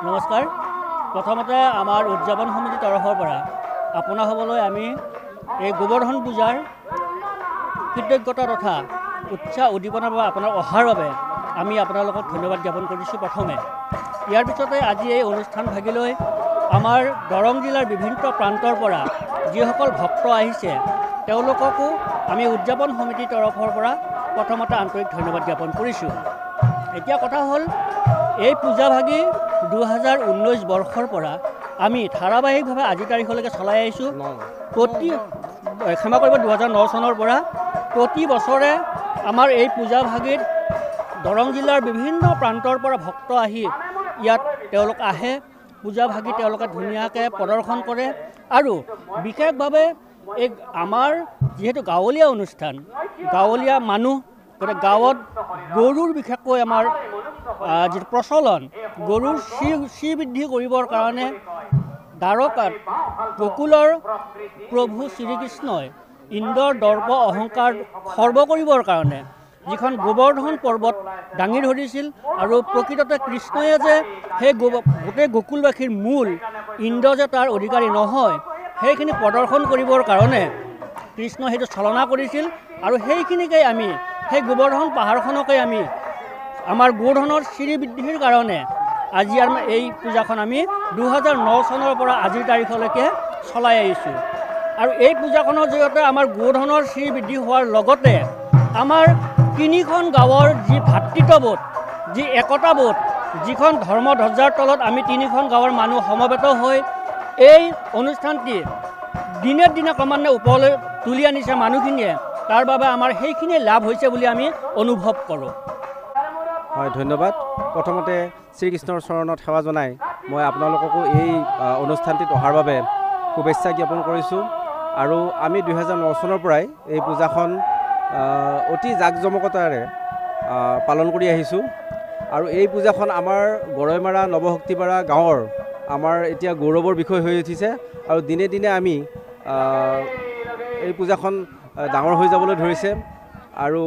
নমস্কাৰ। প্ৰথমতে আমাৰ উদযাপন সমিতিৰ তৰফৰ পৰা আপোনাসকললৈ আমি এই গোবৰ্ধন পূজাৰ কৃতজ্ঞতা তথা উৎসাহ উদ্দীপনাৰ বাবে আপোনাৰ অহাৰ বাবে আমি আপোনালোকক ধন্যবাদ জ্ঞাপন কৰিছোঁ। প্ৰথমে ইয়াৰ পিছতে আজি এই অনুষ্ঠান ভাগিলৈ আমাৰ দৰং জিলাৰ বিভিন্ন প্ৰান্তৰ পৰা যিসকল ভক্ত আহিছে তেওঁলোককো আমি উদযাপন সমিতিৰ তৰফৰ পৰা প্ৰথমতে আন্তৰিক ধন্যবাদ জ্ঞাপন কৰিছোঁ। এতিয়া কথা হ'ল এই পূজাভাগি 2019 বৰ্ষৰ পৰা আমি ধাৰাবাহিকভাৱে আজিৰ তাৰিখলৈকে চলাই আহিছোঁ। ক্ষমা কৰিব 2009 চনৰ পৰা প্ৰতি বছৰে আমাৰ এই পূজাভাগিত দৰং জিলাৰ বিভিন্ন প্ৰান্তৰ পৰা ভক্ত আহি ইয়াত তেওঁলোক আহে, পূজাভাগি তেওঁলোকে ধুনীয়াকৈ প্ৰদৰ্শন কৰে আৰু বিশেষভাৱে এই আমাৰ যিহেতু গাঁৱলীয়া অনুষ্ঠান, গাঁৱলীয়া মানুহ, গতিকে গাঁৱত গৰুৰ বিশেষকৈ আমাৰ যিটো প্ৰচলন, গৰুৰ শ্ৰীবৃদ্ধি কৰিবৰ কাৰণে দ্বাৰকাত গকুলৰ প্ৰভু শ্ৰীকৃষ্ণই ইন্দ্ৰৰ দৰ্প অহংকাৰ খৰ্ব কৰিবৰ কাৰণে যিখন গোবৰ্ধন পৰ্বত দাঙি ধৰিছিল আৰু প্ৰকৃততে কৃষ্ণয়ে যে সেই গোটেই গকুলবাসীৰ মূল, ইন্দ্ৰ যে তাৰ অধিকাৰী নহয়, সেইখিনি প্ৰদৰ্শন কৰিবৰ কাৰণে কৃষ্ণ সেইটো চলনা কৰিছিল আৰু সেইখিনিকেই আমি সেই গোবৰ্ধন পাহাৰখনকে আমি আমাৰ গোধনৰ শ্ৰীবৃদ্ধিৰ কাৰণে আজি এই পূজাখন আমি 2009 চনৰ পৰা আজিৰ তাৰিখলৈকে চলাই আহিছোঁ। আৰু এই পূজাখনৰ জৰিয়তে আমাৰ গোধনৰ শ্ৰীবৃদ্ধি হোৱাৰ লগতে আমাৰ তিনিখন গাঁৱৰ যি ভাতৃত্ববোধ, যি একতাবোধ, যিখন ধৰ্মধ্বজাৰ তলত আমি তিনিখন গাঁৱৰ মানুহ সমবেত হৈ এই অনুষ্ঠানটি দিনে দিনে ক্ৰমান্বয়ে ওপৰলৈ তুলি আনিছে মানুহখিনিয়ে, তাৰ বাবে আমাৰ সেইখিনিয়ে লাভ হৈছে বুলি আমি অনুভৱ কৰোঁ। হয়, ধন্যবাদ। প্ৰথমতে শ্ৰীকৃষ্ণৰ চৰণত সেৱা জনাই মই আপোনালোককো এই অনুষ্ঠানটিত অহাৰ বাবে শুভেচ্ছা জ্ঞাপন কৰিছোঁ। আৰু আমি 2009 চনৰ পৰাই এই পূজাখন অতি জাকজমকতাৰে পালন কৰি আহিছোঁ আৰু এই পূজাখন আমাৰ গৰৈমাৰা নৱশক্তিপাৰা গাঁৱৰ আমাৰ এতিয়া গৌৰৱৰ বিষয় হৈ উঠিছে আৰু দিনে দিনে আমি এই পূজাখন ডাঙৰ হৈ যাবলৈ ধৰিছে আৰু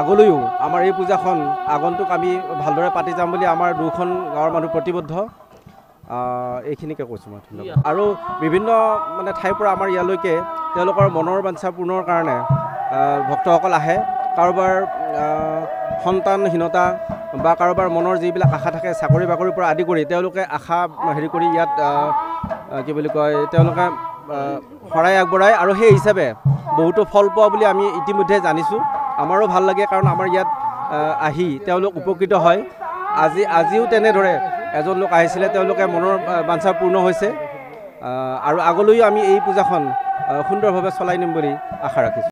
আগলৈও আমাৰ এই পূজাখন আগন্তুক আমি ভালদৰে পাতি যাম বুলি আমাৰ দুখন গাঁৱৰ মানুহ প্ৰতিবদ্ধ। এইখিনিকে কৈছোঁ মই। ধন্যবাদ। আৰু বিভিন্ন ঠাইৰ পৰা আমাৰ ইয়ালৈকে তেওঁলোকৰ মনৰ বাঞ্ছা পূৰণৰ কাৰণে ভক্তসকল আহে। কাৰোবাৰ সন্তানহীনতা বা কাৰোবাৰ মনৰ যিবিলাক আশা থাকে চাকৰি বাকৰিৰ পৰা আদি কৰি তেওঁলোকে আশা কৰি ইয়াত কি বুলি কয় তেওঁলোকে শৰাই আগবঢ়ায় আৰু সেই হিচাপে বহুতো ফল পোৱা বুলি আমি ইতিমধ্যে জানিছোঁ। আমাৰো ভাল লাগে কাৰণ আমাৰ ইয়াত আহি তেওঁলোক উপকৃত হয়। আজিও তেনেদৰে এজন লোক আহিছিলে, তেওঁলোকে মনৰ বাঞ্ছা পূৰ্ণ হৈছে আৰু আগলৈও আমি এই পূজাখন সুন্দৰভাৱে চলাই নিম বুলি আশা ৰাখিছোঁ।